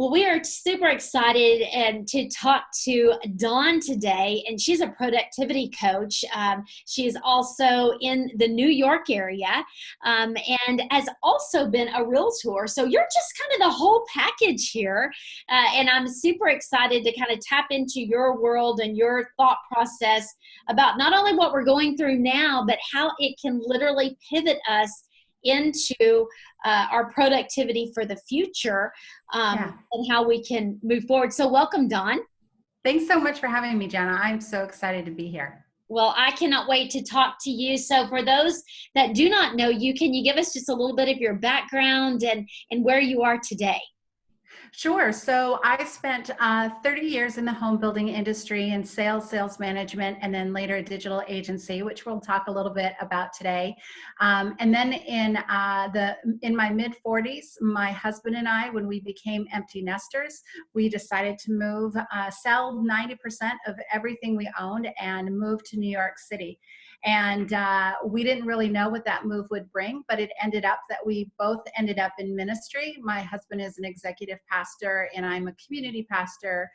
Well, we are super excited and to talk to Dawn today, and she's a productivity coach. She is also in the New York area and has also been a realtor. So you're just kind of the whole package here, and I'm super excited to kind of tap into your world and your thought process about not only what we're going through now, but how it can literally pivot us into our productivity for the future, and how we can move forward. So welcome, Dawn. Thanks so much for having me, Jenna. I'm so excited to be here. Well, I cannot wait to talk to you. So for those that do not know you, can you give us just a little bit of your background and where you are today? Sure. So I spent 30 years in the home building industry in sales management, and then later a digital agency, which we'll talk a little bit about today. And then in my mid 40s, my husband and I, when we became empty nesters, we decided to move, sell 90% of everything we owned and move to New York City. And we didn't really know what that move would bring, but it ended up that we both ended up in ministry. My husband is an executive pastor, and I'm a community pastor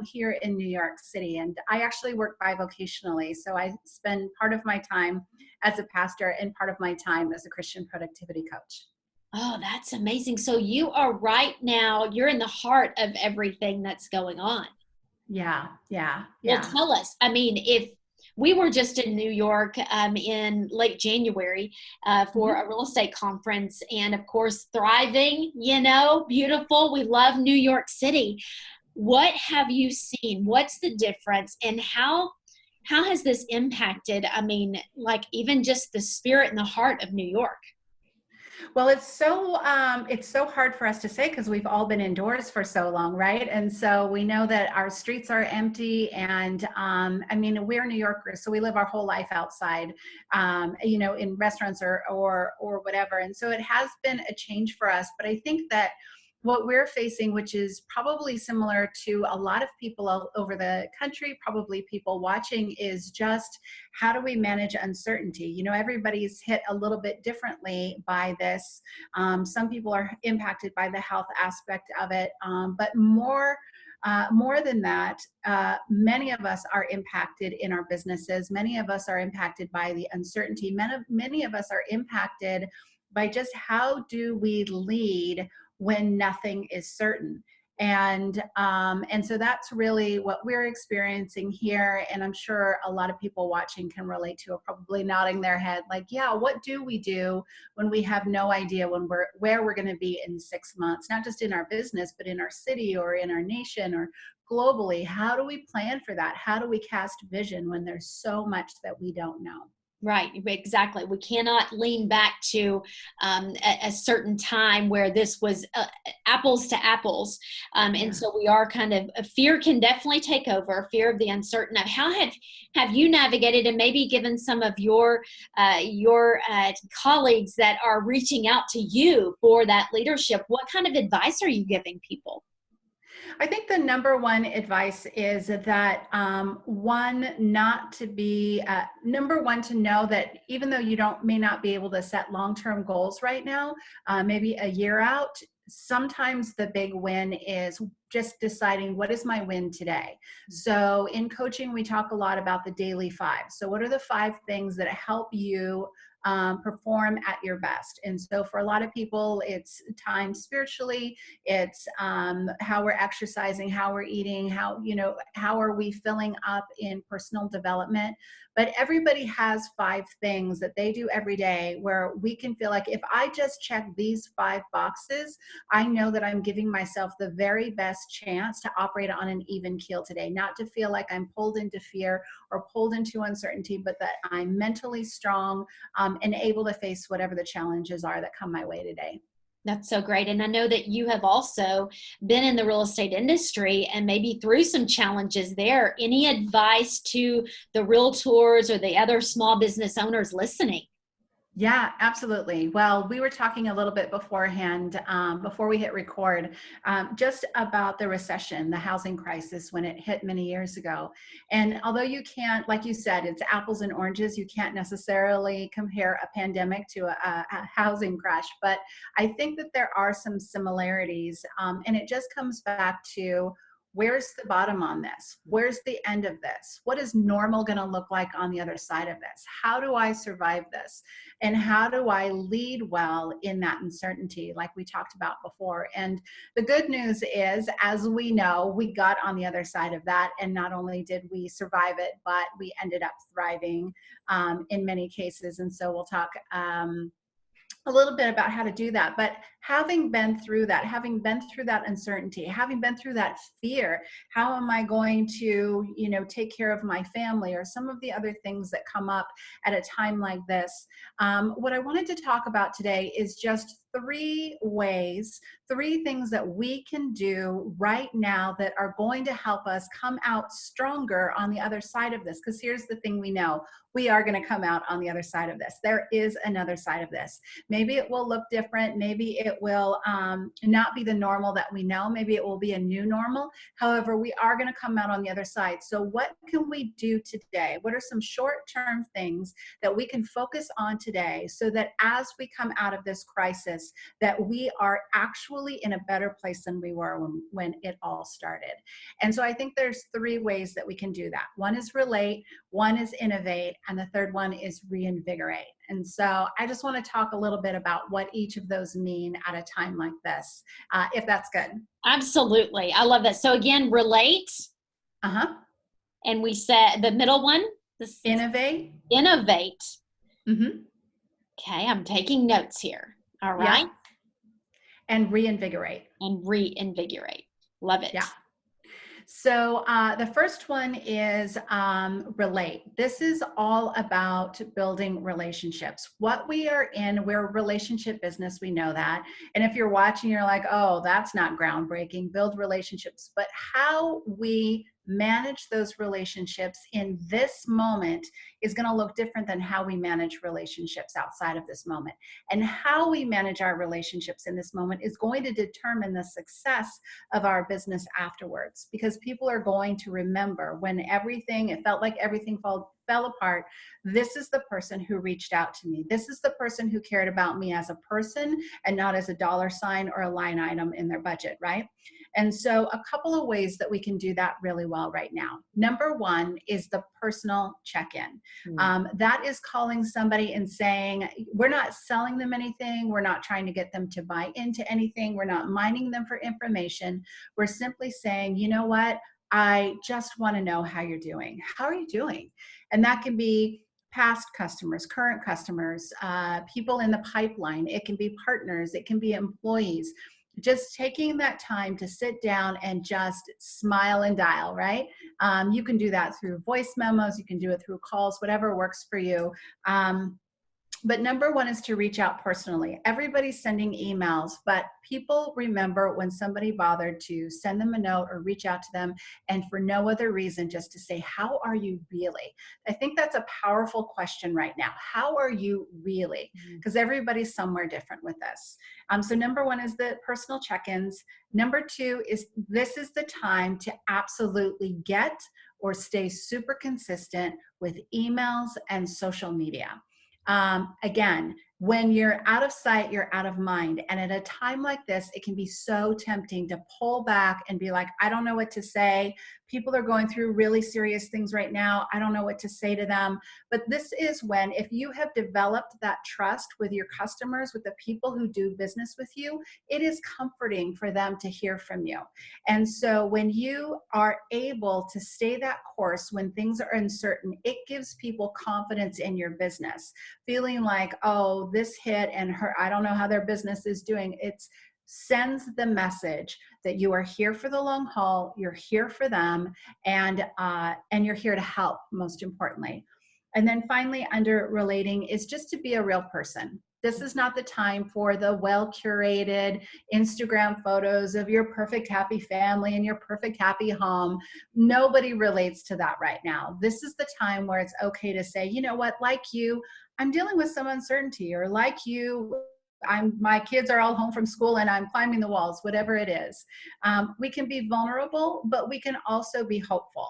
here in New York City. And I actually work bivocationally, so I spend part of my time as a pastor and part of my time as a Christian productivity coach. Oh, that's amazing. So you are right now, you're in the heart of everything that's going on. Yeah. Well, tell us, I mean, if we were just in New York in late January for a real estate conference, and of course, thriving, beautiful. We love New York City. What have you seen? What's the difference? And how has this impacted, I mean, like even just the spirit and the heart of New York? Well, it's so hard for us to say because we've all been indoors for so long, right? And so we know that our streets are empty, and I mean, we're New Yorkers, so we live our whole life outside, in restaurants or whatever. And so it has been a change for us. But I think that what we're facing, which is probably similar to a lot of people all over the country, probably people watching, is just how do we manage uncertainty? Everybody's hit a little bit differently by this. Some people are impacted by the health aspect of it, but more than that, many of us are impacted in our businesses. Many of us are impacted by the uncertainty. Many of us are impacted by just how do we lead when nothing is certain. And so that's really what we're experiencing here. And I'm sure a lot of people watching can relate to it, probably nodding their head like, yeah, what do we do when we have no idea where we're going to be in 6 months, not just in our business, but in our city or in our nation or globally? How do we plan for that? How do we cast vision when there's so much that we don't know? Right, exactly. We cannot lean back to a certain time where this was apples to apples. And so we are kind of, fear can definitely take over, fear of the uncertain. How have you navigated, and maybe given some of your colleagues that are reaching out to you for that leadership, what kind of advice are you giving people? I think the number one advice is that number one, to know that even though you may not be able to set long-term goals right now, maybe a year out, sometimes the big win is just deciding what is my win today. So in coaching, we talk a lot about the daily 5. So what are the 5 things that help you perform at your best? And so for a lot of people, it's time spiritually, it's how we're exercising, how we're eating, how are we filling up in personal development. But everybody has 5 things that they do every day where we can feel like, if I just check these 5 boxes, I know that I'm giving myself the very best chance to operate on an even keel today, not to feel like I'm pulled into fear or pulled into uncertainty, but that I'm mentally strong and able to face whatever the challenges are that come my way today. That's so great. And I know that you have also been in the real estate industry and maybe through some challenges there. Any advice to the realtors or the other small business owners listening? Yeah, absolutely. Well, we were talking a little bit beforehand, before we hit record, just about the recession, the housing crisis when it hit many years ago. And although you can't, like you said, it's apples and oranges, you can't necessarily compare a pandemic to a housing crash. But I think that there are some similarities. And it just comes back to, where's the bottom on this? Where's the end of this? What is normal going to look like on the other side of this? How do I survive this? And how do I lead well in that uncertainty, like we talked about before? And the good news is, as we know, we got on the other side of that. And not only did we survive it, but we ended up thriving in many cases. And so we'll talk a little bit about how to do that. But having been through that, having been through that uncertainty, having been through that fear, how am I going to, take care of my family, or some of the other things that come up at a time like this? What I wanted to talk about today is just three things that we can do right now that are going to help us come out stronger on the other side of this. Because here's the thing, we know we are going to come out on the other side of this. There is another side of this. Maybe it will look different. Maybe it will not be the normal that we know. Maybe it will be a new normal. However, we are going to come out on the other side. So what can we do today? What are some short-term things that we can focus on today so that as we come out of this crisis, that we are actually in a better place than we were when it all started? And so I think there's three ways that we can do that. One is relate, one is innovate, and the third one is reinvigorate. And so I just want to talk a little bit about what each of those mean at a time like this, if that's good. Absolutely. I love that. So again, relate. Uh-huh. And we said the middle one, Innovate. Innovate. Mm-hmm. Okay, I'm taking notes here. All right. Yeah. And reinvigorate. And reinvigorate. Love it. Yeah. So the first one is relate. This is all about building relationships. What we are in, we're a relationship business, we know that. And if you're watching, you're like, oh, that's not groundbreaking, build relationships. But how we manage those relationships in this moment is going to look different than how we manage relationships outside of this moment. And how we manage our relationships in this moment is going to determine the success of our business afterwards, because people are going to remember when it felt like everything fell apart. This is the person who reached out to me. This is the person who cared about me as a person and not as a dollar sign or a line item in their budget, right? And so a couple of ways that we can do that really well right now. Number one is the personal check-in. That is calling somebody and saying, we're not selling them anything. We're not trying to get them to buy into anything. We're not mining them for information. We're simply saying, you know what? I just want to know how you're doing. How are you doing? And that can be past customers, current customers, people in the pipeline. It can be partners. It can be employees. Just taking that time to sit down and just smile and dial, right? You can do that through voice memos. You can do it through calls, whatever works for you. But number one is to reach out personally. Everybody's sending emails, but people remember when somebody bothered to send them a note or reach out to them, and for no other reason, just to say, how are you really? I think that's a powerful question right now. How are you really? Because everybody's somewhere different with this. So number one is the personal check-ins. Number two is, this is the time to absolutely get or stay super consistent with emails and social media. Again, when you're out of sight, you're out of mind. And at a time like this, it can be so tempting to pull back and be like, I don't know what to say. People are going through really serious things right now. I don't know what to say to them. But this is when, if you have developed that trust with your customers, with the people who do business with you, it is comforting for them to hear from you. And so when you are able to stay that course when things are uncertain, it gives people confidence in your business, feeling like, oh, this hit and I don't know how their business is doing. It sends the message that you are here for the long haul, you're here for them, and you're here to help, most importantly. And then finally, under relating is just to be a real person. This is not the time for the well-curated Instagram photos of your perfect happy family and your perfect happy home. Nobody relates to that right now. This is the time where it's okay to say, you know what, like you, I'm dealing with some uncertainty, or like you, my kids are all home from school and I'm climbing the walls, whatever it is. We can be vulnerable, but we can also be hopeful.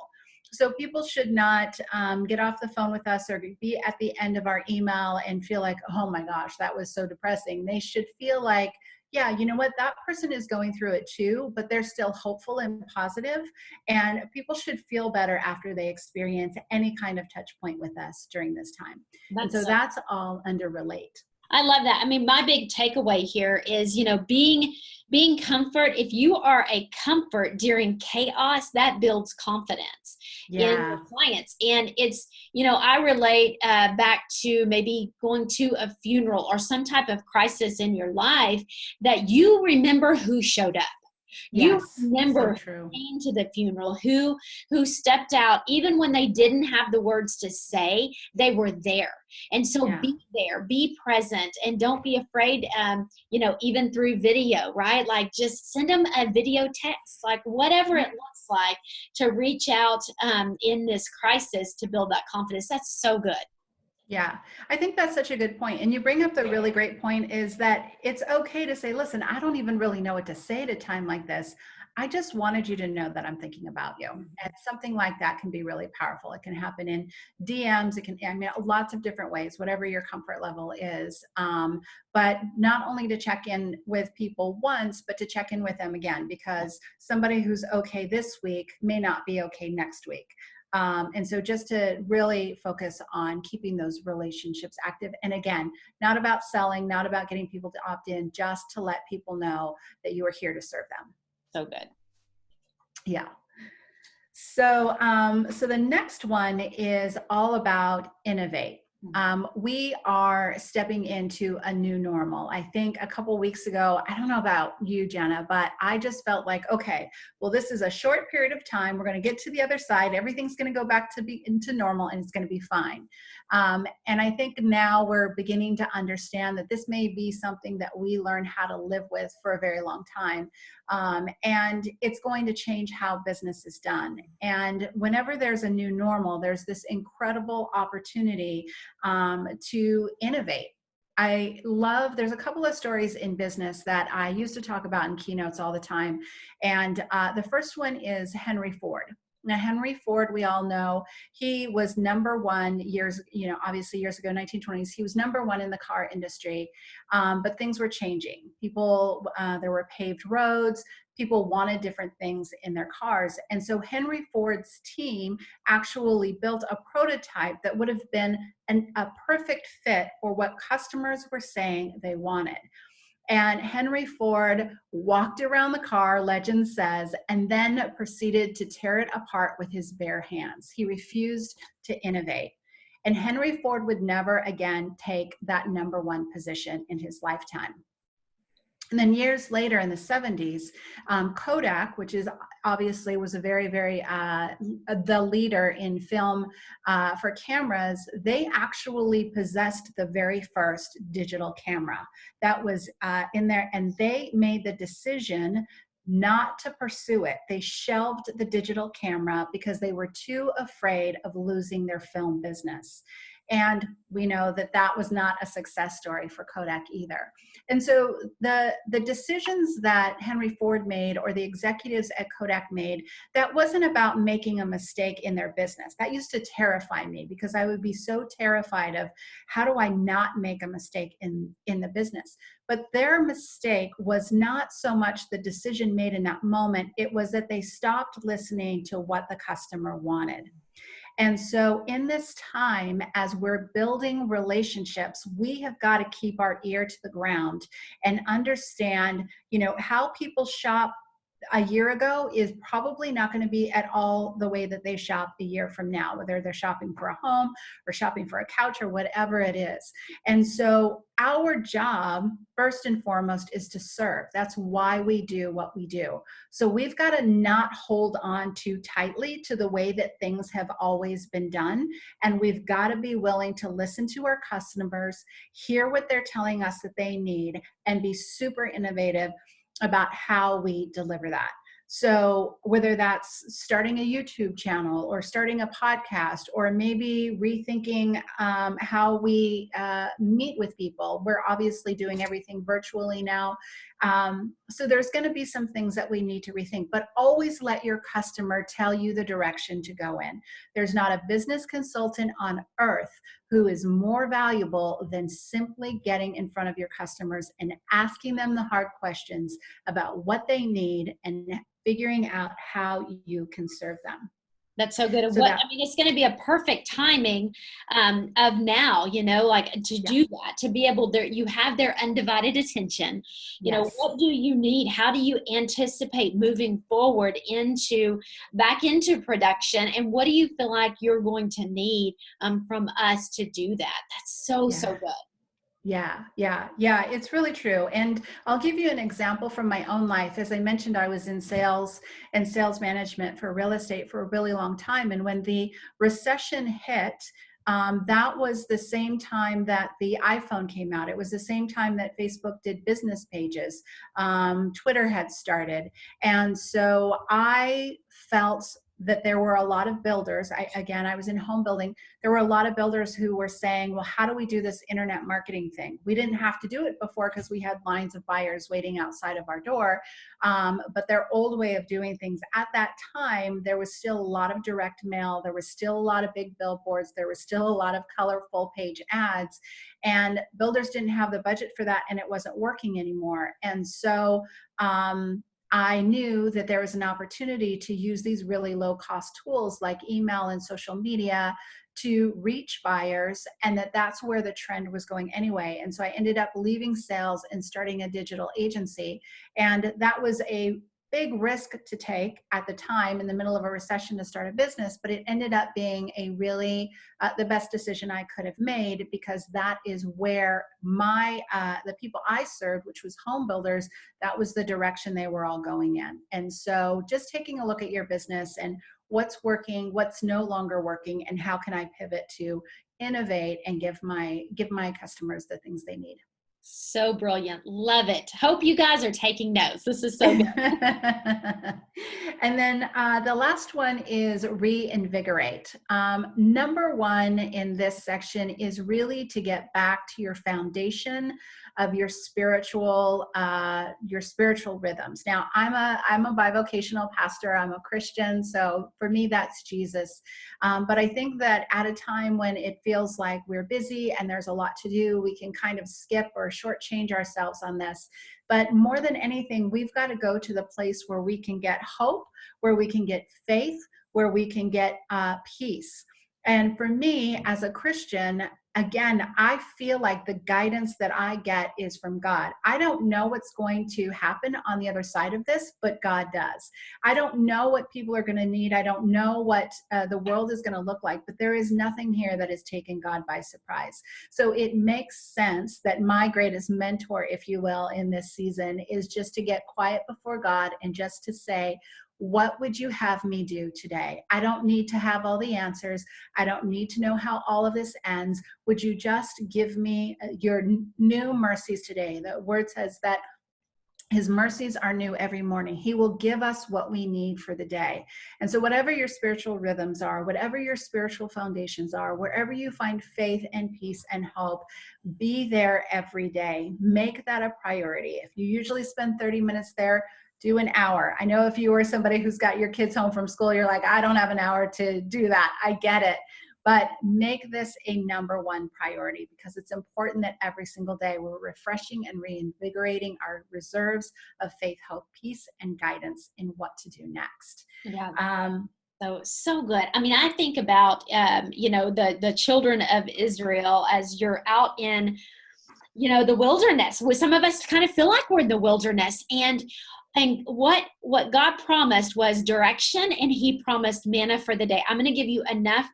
So people should not get off the phone with us or be at the end of our email and feel like, oh my gosh, that was so depressing. They should feel like, yeah, you know what, that person is going through it too, but they're still hopeful and positive. And people should feel better after they experience any kind of touch point with us during this time. And That's so so that's all under relate. I love that. I mean, my big takeaway here is, being comfort. If you are a comfort during chaos, that builds confidence in your Yeah. clients. And it's, I relate back to maybe going to a funeral or some type of crisis in your life, that you remember who showed up. You Yes. So remember true. who came to the funeral, who stepped out, even when they didn't have the words to say, they were there. And so Yeah. be there, be present, and don't be afraid, even through video, right? Like just send them a video text, like whatever it looks like, to reach out in this crisis to build that confidence. That's so good. Yeah, I think that's such a good point. And you bring up the really great point is that it's okay to say, listen, I don't even really know what to say at a time like this. I just wanted you to know that I'm thinking about you. And something like that can be really powerful. It can happen in DMs. It can, I mean, lots of different ways, whatever your comfort level is. But not only to check in with people once, but to check in with them again, because somebody who's okay this week may not be okay next week. And so just to really focus on keeping those relationships active. And again, not about selling, not about getting people to opt in, just to let people know that you are here to serve them. So good. Yeah. So the next one is all about innovate. We are stepping into a new normal. I think a couple weeks ago, I don't know about you, Jenna, but I just felt like, okay, well, this is a short period of time. We're going to get to the other side. Everything's going to go back to be into normal, and it's going to be fine. And I think now we're beginning to understand that this may be something that we learn how to live with for a very long time. And it's going to change how business is done. And whenever there's a new normal, there's this incredible opportunity to innovate. There's a couple of stories in business that I used to talk about in keynotes all the time. And the first one is Henry Ford. Now, Henry Ford, we all know, he was number one obviously years ago, 1920s, he was number one in the car industry, but things were changing. There were paved roads, people wanted different things in their cars. And so Henry Ford's team actually built a prototype that would have been a perfect fit for what customers were saying they wanted. And Henry Ford walked around the car, legend says, and then proceeded to tear it apart with his bare hands. He refused to innovate. And Henry Ford would never again take that number one position in his lifetime. And then years later in the 70s, Kodak, which is obviously was a very, very, the leader in film for cameras, they actually possessed the very first digital camera that was in there. And they made the decision not to pursue it. They shelved the digital camera because they were too afraid of losing their film business. And we know that that was not a success story for Kodak either. And so the decisions that Henry Ford made, or the executives at Kodak made, that wasn't about making a mistake in their business. That used to terrify me, because I would be so terrified of, how do I not make a mistake in the business? But their mistake was not so much the decision made in that moment. It was that they stopped listening to what the customer wanted. And so in this time, as we're building relationships, we have got to keep our ear to the ground and understand, how people shop a year ago is probably not going to be at all the way that they shop a year from now, whether they're shopping for a home or shopping for a couch or whatever it is. And so our job, first and foremost, is to serve. That's why we do what we do. So we've got to not hold on too tightly to the way that things have always been done. And we've got to be willing to listen to our customers, hear what they're telling us that they need, and be super innovative about how we deliver that. So whether that's starting a YouTube channel or starting a podcast, or maybe rethinking how we meet with people. We're obviously doing everything virtually now. So there's going to be some things that we need to rethink, but always let your customer tell you the direction to go in. There's not a business consultant on earth who is more valuable than simply getting in front of your customers and asking them the hard questions about what they need and figuring out how you can serve them. That's so good. So that, It's going to be a perfect timing of now, like to do that, to be able to, you have their undivided attention. yes. What do you need? How do you anticipate moving forward back into production? And what do you feel like you're going to need from us to do that? That's so good. Yeah, it's really true. And I'll give you an example from my own life. As I mentioned, I was in sales and sales management for real estate for a really long time. And when the recession hit, that was the same time that the iPhone came out. It was the same time that Facebook did business pages. Twitter had started. And so I felt that there were a lot of builders. I was in home building. There were a lot of builders who were saying, well, how do we do this internet marketing thing? We didn't have to do it before because we had lines of buyers waiting outside of our door. But their old way of doing things at that time, there was still a lot of direct mail. There was still a lot of big billboards. There was still a lot of colorful page ads. And builders didn't have the budget for that, and it wasn't working anymore. And so I knew that there was an opportunity to use these really low cost tools like email and social media to reach buyers, and that's where the trend was going anyway. And so I ended up leaving sales and starting a digital agency. And that was a big risk to take at the time in the middle of a recession to start a business, but it ended up being a really the best decision I could have made, because that is where the people I served, which was home builders, that was the direction they were all going in. And so just taking a look at your business and what's working, what's no longer working, and how can I pivot to innovate and give my customers the things they need. So brilliant. Love it. Hope you guys are taking notes. This is so good. And then the last one is reinvigorate. Number one in this section is really to get back to your foundation of your spiritual rhythms. Now, I'm a bivocational pastor. I'm a Christian, so for me, that's Jesus. But I think that at a time when it feels like we're busy and there's a lot to do, we can kind of skip or shortchange ourselves on this. But more than anything, we've got to go to the place where we can get hope, where we can get faith, where we can get peace. And for me, as a Christian, again, I feel like the guidance that I get is from God. I don't know what's going to happen on the other side of this, but God does. I don't know what people are going to need. I don't know what the world is going to look like, but there is nothing here that is taking God by surprise. So it makes sense that my greatest mentor, if you will, in this season is just to get quiet before God and just to say, what would you have me do today? I don't need to have all the answers. I don't need to know how all of this ends. Would you just give me your new mercies today? The word says that his mercies are new every morning. He will give us what we need for the day. And so whatever your spiritual rhythms are, whatever your spiritual foundations are, wherever you find faith and peace and hope, be there every day. Make that a priority. If you usually spend 30 minutes there, do an hour. I know if you are somebody who's got your kids home from school, you're like, I don't have an hour to do that. I get it. But make this a number one priority, because it's important that every single day we're refreshing and reinvigorating our reserves of faith, hope, peace, and guidance in what to do next. Yeah. So good. I mean, I think about, the children of Israel as you're out in, the wilderness, where some of us kind of feel like we're in the wilderness, and what God promised was direction, and he promised manna for the day. I'm going to give you enough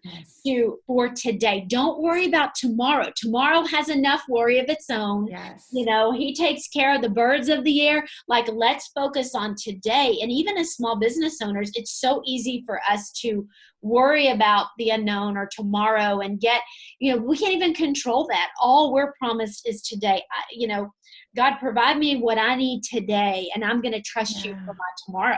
for today. Don't worry about tomorrow. Tomorrow has enough worry of its own. Yes. He takes care of the birds of the air. Like, let's focus on today. And even as small business owners, it's so easy for us to worry about the unknown or tomorrow and we can't even control that. All we're promised is today. God, provide me what I need today, and I'm going to trust you Yeah. for my tomorrow.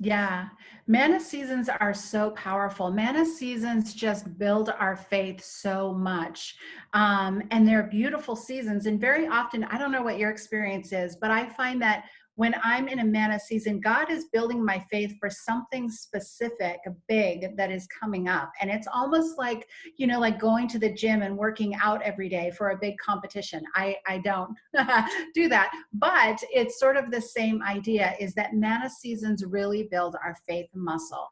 Yeah, manna seasons are so powerful. Manna seasons just build our faith so much. And they're beautiful seasons. And very often, I don't know what your experience is, but I find that when I'm in a manna season, God is building my faith for something specific, big that is coming up. And it's almost like, like going to the gym and working out every day for a big competition. I don't do that, but it's sort of the same idea, is that manna seasons really build our faith muscle.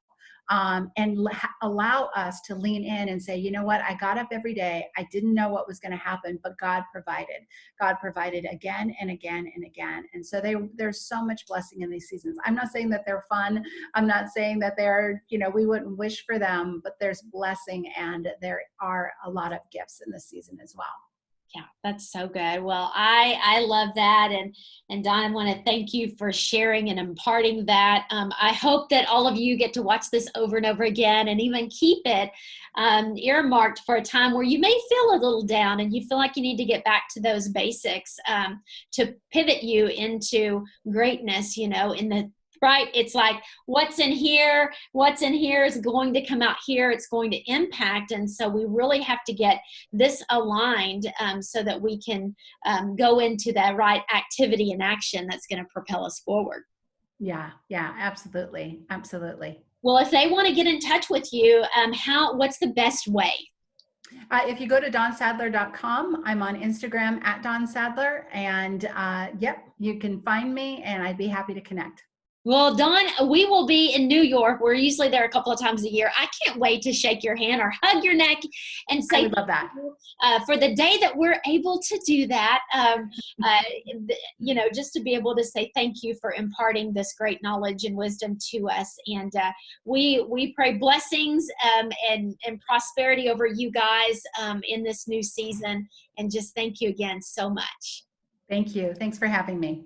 And allow us to lean in and say, you know what, I got up every day. I didn't know what was going to happen, but God provided. God provided again and again and again. And so there's so much blessing in these seasons. I'm not saying that they're fun. I'm not saying that they're, we wouldn't wish for them, but there's blessing, and there are a lot of gifts in this season as well. Yeah, that's so good. Well, I love that. And Don, I want to thank you for sharing and imparting that. I hope that all of you get to watch this over and over again, and even keep it earmarked for a time where you may feel a little down and you feel like you need to get back to those basics to pivot you into greatness, in the right. It's like what's in here is going to come out here. It's going to impact. And so we really have to get this aligned so that we can go into that right activity and action that's going to propel us forward. Yeah, absolutely. Absolutely. Well, if they want to get in touch with you, what's the best way? If you go to donsadler.com, I'm on Instagram at Don Sadler, and you can find me, and I'd be happy to connect. Well, Dawn, we will be in New York. We're usually there a couple of times a year. I can't wait to shake your hand or hug your neck and say, I would love that. For the day that we're able to do that, just to be able to say thank you for imparting this great knowledge and wisdom to us. And we pray blessings and prosperity over you guys in this new season. And just thank you again so much. Thank you. Thanks for having me.